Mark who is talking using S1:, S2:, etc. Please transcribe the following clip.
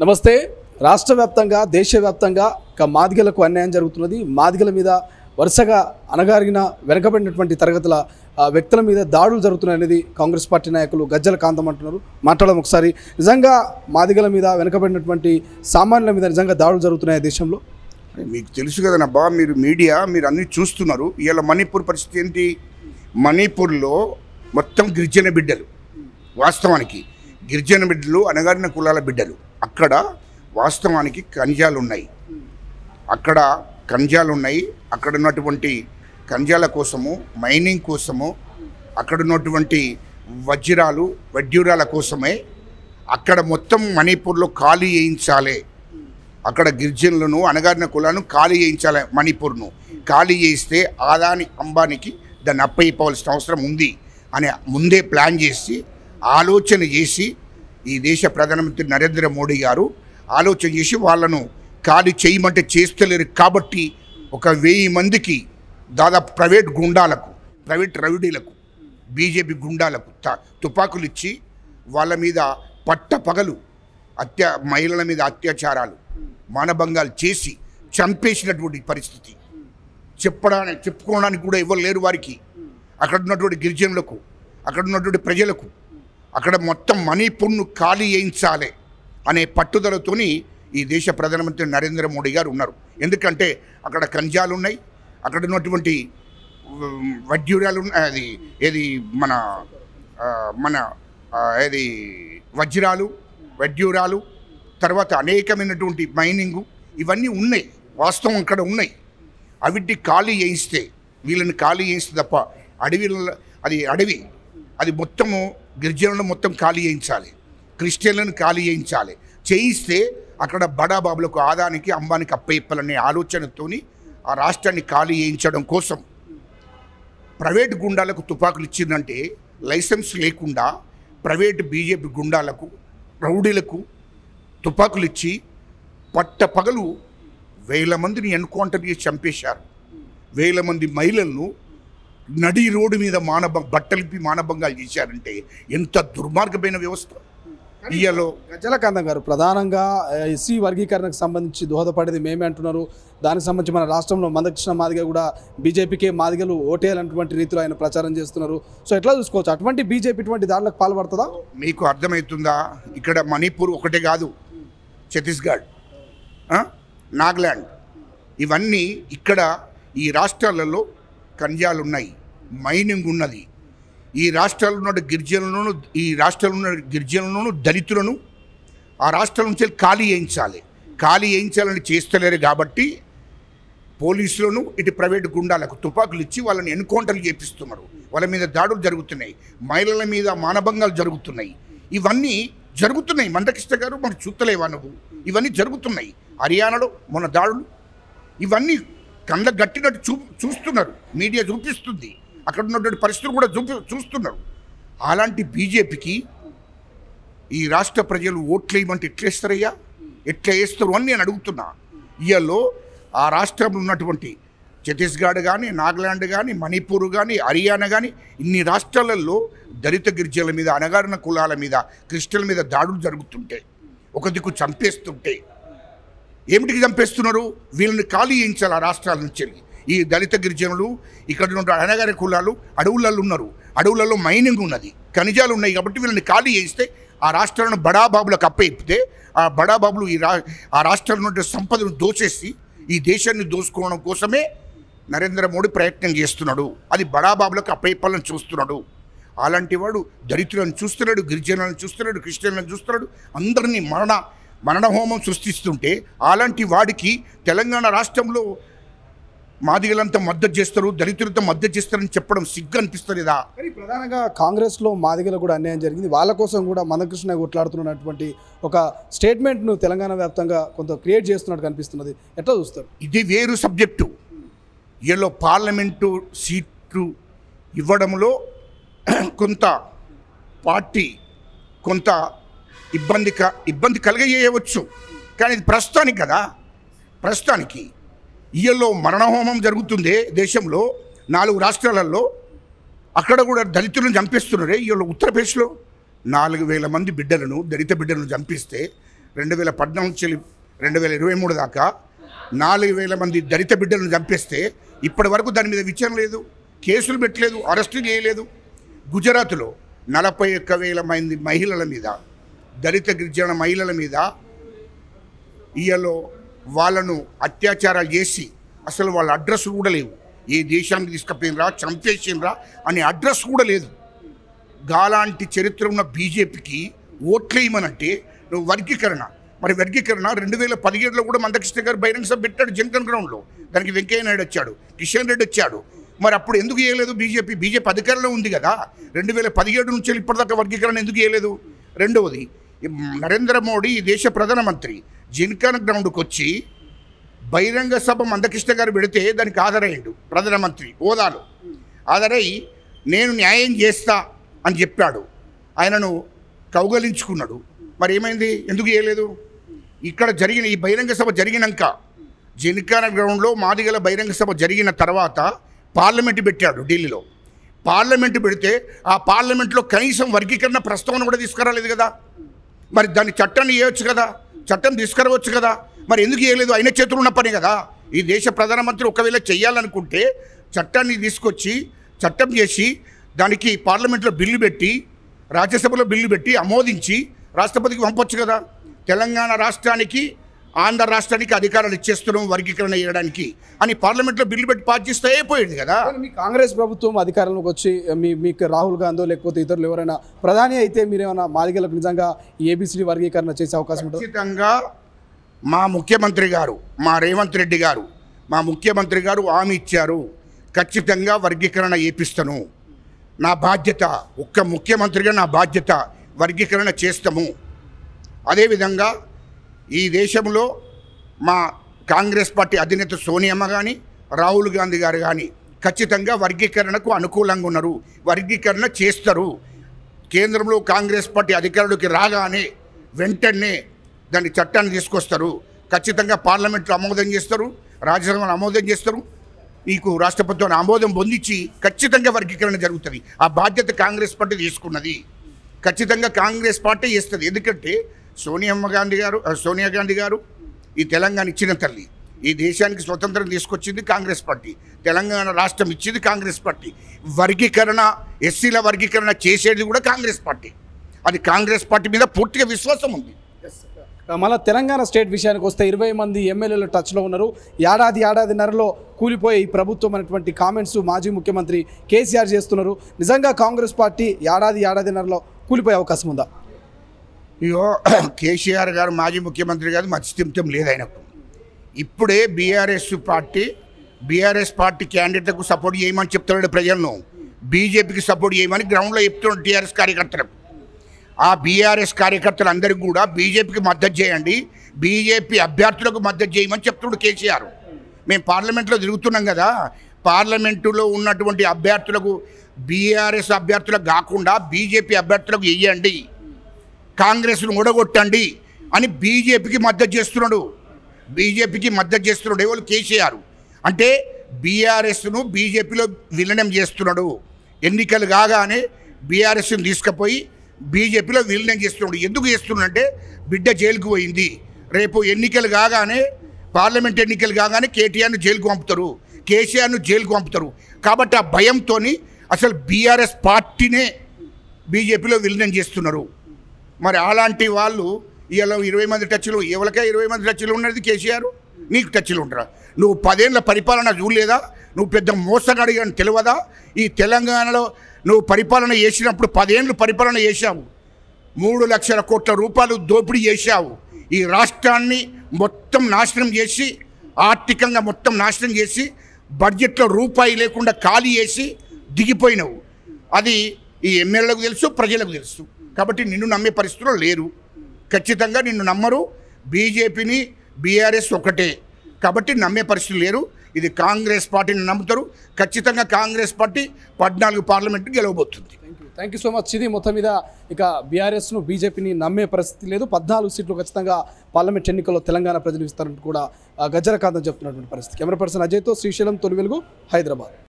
S1: నమస్తే. రాష్ట్ర వ్యాప్తంగా దేశవ్యాప్తంగా మాదిగలకు అన్యాయం జరుగుతున్నది. మాదిగల మీద వరుసగా అణగారిన వెనకబడినటువంటి తరగతుల వ్యక్తుల మీద దాడులు జరుగుతున్నాయనేది కాంగ్రెస్ పార్టీ నాయకులు గజ్జల కాంతం అంటున్నారు. మాట్లాడడం ఒకసారి, నిజంగా మాదిగల మీద వెనకబడినటువంటి సామాన్యుల మీద నిజంగా దాడులు జరుగుతున్నాయి దేశంలో?
S2: మీకు తెలుసు కదనబ్బా, మీరు మీడియా మీరు అన్నీ చూస్తున్నారు. ఇవాళ మణిపూర్ పరిస్థితి ఏంటి? మణిపూర్లో మొత్తం గిరిజన బిడ్డలు, వాస్తవానికి గిరిజన బిడ్డలు అణగారిన కులాల బిడ్డలు. అక్కడ వాస్తవానికి ఖనిజాలు ఉన్నాయి, అక్కడ ఉన్నటువంటి ఖనిజాల కోసము, మైనింగ్ కోసము, అక్కడ ఉన్నటువంటి వడ్యూరాల కోసమే అక్కడ మొత్తం మణిపూర్లో ఖాళీ చేయించాలి. అక్కడ గిరిజనులను అణగారిన కులాలను ఖాళీ చేయించాలి. మణిపూర్ను ఖాళీ చేయిస్తే ఆదాని అంబానీకి దాన్ని అప్పయిపోవాల్సిన అవసరం ఉంది అని ముందే ప్లాన్ చేసి ఆలోచన చేసి ఈ దేశ ప్రధానమంత్రి నరేంద్ర మోడీ గారు ఆలోచన చేసి వాళ్ళను ఖాళీ చేయమంటే చేస్తలేరు. కాబట్టి 1000 మందికి దాదాపు ప్రైవేట్ రౌడీలకు, బీజేపీ గుండాలకు తుపాకులు ఇచ్చి వాళ్ళ మీద పట్టపగలు మహిళల మీద అత్యాచారాలు, మానభంగాలు చేసి చంపేసినటువంటి పరిస్థితి. చెప్పుకోవడానికి కూడా ఎవరు లేరు వారికి. అక్కడ ఉన్నటువంటి గిరిజనులకు, అక్కడ ఉన్నటువంటి ప్రజలకు, అక్కడ మొత్తం మణిపూర్ను ఖాళీ చేయించాలి అనే పట్టుదలతోని ఈ దేశ ప్రధానమంత్రి నరేంద్ర మోడీ గారు ఉన్నారు. ఎందుకంటే అక్కడ ఖనిజాలు ఉన్నాయి, అక్కడ ఉన్నటువంటి వడ్యూరాలు ఉన్నాయి, వడ్యూరాలు, తర్వాత అనేకమైనటువంటి మైనింగు, ఇవన్నీ ఉన్నాయి, వాస్తవం అక్కడ ఉన్నాయి. అవిటి ఖాళీ చేయిస్తే, వీళ్ళని ఖాళీ చేయిస్తే తప్ప అడవి అది మొత్తము గిరిజనులను మొత్తం ఖాళీ చేయించాలి, క్రిస్టియన్లను ఖాళీ చేయిస్తే అక్కడ బడాబాబులకు, ఆదానికి, అంబానికి అప్పయిప్పాలనే ఆలోచనతోని ఆ రాష్ట్రాన్ని ఖాళీ చేయించడం కోసం ప్రైవేట్ గుండాలకు తుపాకులు ఇచ్చిందంటే, లైసెన్స్ లేకుండా ప్రైవేట్ బీజేపీ గుండాలకు, రౌడీలకు తుపాకులు ఇచ్చి పట్టపగలు 1000 మందిని ఎన్కౌంటర్ చేసి చంపేశారు. 1000 మంది మహిళలను నడి రోడ్డు మీద బట్టలిపి మానభంగాలు చేశారంటే ఎంత దుర్మార్గమైన వ్యవస్థ. ఇయ్యలో
S1: గజ్జల కాంతం గారు, ప్రధానంగా ఎస్సీ వర్గీకరణకు సంబంధించి దోహదపడేది మేమే అంటున్నారు. దానికి సంబంధించి మన రాష్ట్రంలో మందకృష్ణ మాదిగ కూడా బీజేపీకే మాదిగలు ఓటేయాలన్నటువంటి రీతిలో ఆయన ప్రచారం చేస్తున్నారు. సో ఎట్లా చూసుకోవచ్చు? అటువంటి బీజేపీ ఇటువంటి దాడులకు పాల్పడుతుందా?
S2: మీకు అర్థమవుతుందా? ఇక్కడ మణిపూర్ ఒకటే కాదు, ఛత్తీస్గఢ్, నాగాలాండ్, ఇవన్నీ ఇక్కడ ఈ రాష్ట్రాలలో ఖనిజాలు ఉన్నాయి, మైనింగ్ ఉన్నది. ఈ రాష్ట్రాల్లో ఉన్న గిరిజనులను దళితులను ఆ రాష్ట్రాల నుంచి ఖాళీ చేయించాలని చేస్తలేరు. కాబట్టి పోలీసులను, ఇటు ప్రైవేట్ గుండాలకు తుపాకులు ఇచ్చి వాళ్ళని ఎన్కౌంటర్లు చేపిస్తున్నారు. వాళ్ళ మీద దాడులు జరుగుతున్నాయి, మహిళల మీద మానభంగాలు జరుగుతున్నాయి. ఇవన్నీ జరుగుతున్నాయి. మందకృష్ణ గారు, మనం చూస్తలేవా నువ్వు? ఇవన్నీ జరుగుతున్నాయి. హర్యానాలో మొన్న దాడులు, ఇవన్నీ కళ్ళ గట్టినట్టు చూస్తున్నారు, మీడియా చూపిస్తుంది. అక్కడ ఉన్నటువంటి పరిస్థితులు కూడా చూస్తున్నారు. అలాంటి బీజేపీకి ఈ రాష్ట్ర ప్రజలు ఓట్లు వేయమంటే ఎట్లా వేస్తారు అని నేను అడుగుతున్నా. ఇవాళ ఆ రాష్ట్రంలో ఉన్నటువంటి ఛత్తీస్గఢ్ కానీ, నాగాలాండ్ కానీ, మణిపూర్ కానీ, హర్యానా కానీ, ఇన్ని రాష్ట్రాలలో దళిత గిరిజనుల మీద, అణగారిన కులాల మీద, క్రిస్టియన్ల మీద దాడులు జరుగుతుంటే, ఒక దిక్కు చంపేస్తుంటే, ఏమిటికి చంపేస్తున్నారు? వీళ్ళని ఖాళీ చేయించాలి ఆ రాష్ట్రాల నుంచి. ఈ దళిత గిరిజనులు, ఇక్కడ ఉన్న అణగారిన కులాలు అడవులలో ఉన్నారు, అడవులలో మైనింగ్ ఉన్నది, ఖనిజాలు ఉన్నాయి. కాబట్టి వీళ్ళని ఖాళీ చేయిస్తే ఆ రాష్ట్రాలను బడాబాబులకు అప్పయిపితే ఆ బడాబాబులు ఆ రాష్ట్రంలో ఉన్న సంపదను దోచేసి ఈ దేశాన్ని దోసుకోవడం కోసమే నరేంద్ర మోడీ ప్రయత్నం చేస్తున్నాడు. అది బడాబాబులకు అప్పయిపాలను చూస్తున్నాడు. అలాంటి వాడు దళితులను చూస్తున్నాడు, గిరిజనులను చూస్తున్నాడు, క్రిస్టియన్లను చూస్తున్నాడు, అందరినీ మరణ హోమం సృష్టిస్తుంటే అలాంటి వాడికి తెలంగాణ రాష్ట్రంలో మాదిగలంతా మద్దతు చేస్తారు, దళితులతో మద్దతు చేస్తారని చెప్పడం సిగ్గు అనిపిస్తలేదా?
S1: కానీ ప్రధానంగా కాంగ్రెస్లో మాదిగలు కూడా అన్యాయం జరిగింది, వాళ్ళ కోసం కూడా మందకృష్ణ కొట్లాడుతున్నటువంటి ఒక స్టేట్మెంట్ను తెలంగాణ వ్యాప్తంగా కొంత క్రియేట్ చేస్తున్నట్టు కనిపిస్తున్నది. ఎట్లా చూస్తారు?
S2: ఇది వేరు సబ్జెక్టు. వీళ్ళు పార్లమెంటు సీట్లు ఇవ్వడంలో కొంత పార్టీ కొంత ఇబ్బంది కలిగజేయవచ్చు. కానీ ఇది ప్రస్తుతానికి కదా, ప్రస్తుతానికి ఇయ్యలో మరణహోమం జరుగుతుంది దేశంలో 4 రాష్ట్రాలలో. అక్కడ కూడా దళితులను చంపేస్తున్నారే. ఇవాళ ఉత్తరప్రదేశ్లో 4000 మంది బిడ్డలను, దళిత బిడ్డలను చంపిస్తే 2014 నుంచి 2023 దాకా 4,000 మంది దళిత బిడ్డలను చంపేస్తే ఇప్పటి వరకు దాని మీద విచారణ లేదు, కేసులు పెట్టలేదు, అరెస్టు చేయలేదు. గుజరాత్లో 41,000 మంది మహిళల మీద, దళిత గిరిజన మహిళల మీద ఇయ్యలో వాళ్ళను అత్యాచారాలు చేసి అసలు వాళ్ళ అడ్రస్ కూడా లేవు. ఏ దేశానికి తీసుకుపోయినరా, చంపేసినరా అనే అడ్రస్ కూడా లేదు. గాలాంటి చరిత్ర ఉన్న బీజేపీకి ఓట్లేయమనంటే నువ్వు వర్గీకరణ, మరి వర్గీకరణ 2017లో కూడా మందకృష్ణ గారు బహిరంగ సభ పెట్టాడు జనగణ్ గ్రౌండ్లో. దానికి వెంకయ్య నాయుడు వచ్చాడు, కిషన్ రెడ్డి వచ్చాడు. మరి అప్పుడు ఎందుకు చేయలేదు బీజేపీ అధికారంలో ఉంది కదా. 2017 నుంచి ఇప్పటిదాకా వర్గీకరణ ఎందుకు చేయలేదు? రెండవది, నరేంద్ర మోడీ ఈ దేశ ప్రధానమంత్రి జనగణ్ గ్రౌండ్కి వచ్చి బహిరంగ సభ మందకృష్ణ గారు పెడితే దానికి ఆధారయ్యాడు. ప్రధానమంత్రి హోదాలో ఆధారై నేను న్యాయం చేస్తా అని చెప్పాడు. ఆయనను కౌగలించుకున్నాడు. మరి ఏమైంది? ఎందుకు చేయలేదు? ఇక్కడ జరిగిన ఈ బహిరంగ సభ జరిగినాక జనగణ్ గ్రౌండ్లో మాదిగల బహిరంగ సభ జరిగిన తర్వాత పార్లమెంటు పెట్టాడు ఢిల్లీలో. పార్లమెంటు పెడితే ఆ పార్లమెంట్లో కనీసం వర్గీకరణ ప్రస్తావన కూడా తీసుకురాలేదు కదా. మరి దాన్ని చట్టాన్ని చేయవచ్చు కదా, చట్టం తీసుకురావచ్చు కదా. మరి ఎందుకు చేయలేదు? ఆయన చేతులు ఉన్న పని కదా. ఈ దేశ ప్రధానమంత్రి ఒకవేళ చెయ్యాలనుకుంటే చట్టాన్ని తీసుకొచ్చి చట్టం చేసి దానికి పార్లమెంట్లో బిల్లు పెట్టి, రాజ్యసభలో బిల్లు పెట్టి ఆమోదించి రాష్ట్రపతికి పంపొచ్చు కదా. తెలంగాణ రాష్ట్రానికి, ఆంధ్ర రాష్ట్రానికి అధికారాలు ఇచ్చేస్తున్నాం వర్గీకరణ చేయడానికి అని పార్లమెంట్లో బిల్లు పెట్టి పాస్ చేస్తే అయిపోయింది కదా.
S1: మీ కాంగ్రెస్ ప్రభుత్వం అధికారంలోకి వచ్చి మీకు రాహుల్ గాంధీ లేకపోతే ఇతరులు ఎవరైనా ప్రధాని అయితే మీరేమైనా మాదిగలకు నిజంగా ఏబిసిడి వర్గీకరణ చేసే అవకాశం ఉంటుంది?
S2: ఖచ్చితంగా మా ముఖ్యమంత్రి గారు, మా రేవంత్ రెడ్డి గారు, మా ముఖ్యమంత్రి గారు హామీ ఇచ్చారు, ఖచ్చితంగా వర్గీకరణ చేపిస్తాను. నా బాధ్యత, ఒక్క ముఖ్యమంత్రిగా నా బాధ్యత, వర్గీకరణ చేస్తాము. అదేవిధంగా ఈ దేశంలో మా కాంగ్రెస్ పార్టీ అధినేత సోనియమ్మ కానీ, రాహుల్ గాంధీ గారు కానీ ఖచ్చితంగా వర్గీకరణకు అనుకూలంగా ఉన్నారు, వర్గీకరణ చేస్తారు. కేంద్రంలో కాంగ్రెస్ పార్టీ అధికారులకి రాగానే వెంటనే దాని చట్టాన్ని తీసుకొస్తారు. ఖచ్చితంగా పార్లమెంట్లో ఆమోదం చేస్తారు, రాజ్యసభలో ఆమోదం చేస్తారు. నీకు రాష్ట్రపతితో ఆమోదం పొందించి ఖచ్చితంగా వర్గీకరణ జరుగుతుంది. ఆ బాధ్యత కాంగ్రెస్ పార్టీ తీసుకున్నది. ఖచ్చితంగా కాంగ్రెస్ పార్టీ చేస్తుంది. ఎందుకంటే సోనియా గాంధీ గారు ఈ తెలంగాణ ఇచ్చిన తల్లి. ఈ దేశానికి స్వతంత్రం తీసుకొచ్చింది కాంగ్రెస్ పార్టీ, తెలంగాణ రాష్ట్రం ఇచ్చింది కాంగ్రెస్ పార్టీ. వర్గీకరణ, ఎస్సీల వర్గీకరణ చేసేది కూడా కాంగ్రెస్ పార్టీ. అది కాంగ్రెస్ పార్టీ మీద పూర్తిగా విశ్వాసం ఉంది.
S1: మళ్ళీ తెలంగాణ స్టేట్ విషయానికి వస్తే 20 మంది ఎమ్మెల్యేలు టచ్లో ఉన్నారు. ఏడాదిన్నరలో కూలిపోయే ఈ ప్రభుత్వం అనేటువంటి కామెంట్స్ మాజీ ముఖ్యమంత్రి కేసీఆర్ చేస్తున్నారు. నిజంగా కాంగ్రెస్ పార్టీ ఏడాదిన్నరలో కూలిపోయే అవకాశం ఉందా?
S2: ఇగో కేసీఆర్ గారు మాజీ ముఖ్యమంత్రి గారు మత్స్యతింతం లేదు ఆయనకు. ఇప్పుడే బీఆర్ఎస్ పార్టీ క్యాండిడేట్లకు సపోర్ట్ చేయమని చెప్తున్నాడు ప్రజలను, బీజేపీకి సపోర్ట్ చేయమని గ్రౌండ్లో చెప్తున్నాడు టీఆర్ఎస్ కార్యకర్తలకు. ఆ బీఆర్ఎస్ కార్యకర్తలందరికీ కూడా బీజేపీకి మద్దతు చేయండి, బీజేపీ అభ్యర్థులకు మద్దతు చేయమని చెప్తున్నాడు కేసీఆర్. మేము పార్లమెంట్లో తిరుగుతున్నాం కదా, పార్లమెంటులో ఉన్నటువంటి అభ్యర్థులకు, బీఆర్ఎస్ అభ్యర్థులకు కాకుండా బీజేపీ అభ్యర్థులకు వేయండి, కాంగ్రెస్ను ఓడగొట్టండి అని బీజేపీకి మద్దతు చేస్తున్నాడు. ఎవరు? కేసీఆర్. అంటే బీఆర్ఎస్ను బీజేపీలో విలీనం చేస్తున్నాడు. ఎన్నికలు కాగానే బీఆర్ఎస్ను తీసుకుపోయి బీజేపీలో విలీనం చేస్తున్నాడు. ఎందుకు చేస్తున్నాడంటే బిడ్డ జైలుకు పోయింది, రేపు ఎన్నికలు కాగానే, పార్లమెంట్ ఎన్నికలు కాగానే కేటీఆర్ను జైలుకు పంపుతారు, కేసీఆర్ను జైలుకు పంపుతారు. కాబట్టి ఆ భయంతో అసలు బీఆర్ఎస్ పార్టీనే బీజేపీలో విలీనం చేస్తున్నారు. మరి అలాంటి వాళ్ళు ఇలా 20 మంది టచ్లు, ఎవరికే 20 మంది టచ్లు ఉన్నది కేసీఆర్, నీకు టచ్లు ఉంటారా? నువ్వు 10 ఏళ్ళ పరిపాలన చూడలేదా? నువ్వు పెద్ద మోసగాడి అని తెలియదా? ఈ తెలంగాణలో నువ్వు పరిపాలన చేసినప్పుడు 10 ఏళ్ళు పరిపాలన చేశావు, 3 లక్షల కోట్ల రూపాయలు దోపిడీ చేశావు, ఈ రాష్ట్రాన్ని మొత్తం నాశనం చేసి, ఆర్థికంగా మొత్తం నాశనం చేసి, బడ్జెట్లో రూపాయి లేకుండా ఖాళీ చేసి దిగిపోయినావు. అది ఈ ఎమ్మెల్యేలకు తెలుసు, ప్రజలకు తెలుసు. కాబట్టి నిన్ను నమ్మే పరిస్థితుల్లో లేరు. ఖచ్చితంగా నిన్ను నమ్మరు. బీజేపీని, బీఆర్ఎస్ ఒకటే కాబట్టి నమ్మే పరిస్థితులు లేరు. ఇది కాంగ్రెస్ పార్టీని నమ్ముతారు. ఖచ్చితంగా కాంగ్రెస్ పార్టీ 14 పార్లమెంట్ గెలవబోతుంది.
S1: Thank you so much. ఇది మొత్తం మీద ఇక బీఆర్ఎస్ను, బీజేపీని నమ్మే పరిస్థితి లేదు. 14 సీట్లు ఖచ్చితంగా పార్లమెంట్ ఎన్నికల్లో తెలంగాణ ప్రజలు ఇస్తారంటూ కూడా గజ్జల కాంతం చెప్తున్నటువంటి పరిస్థితి. కెమెరా పర్సన్ అజయ్తో శ్రీశైలం, తొలి వెలుగు, హైదరాబాద్.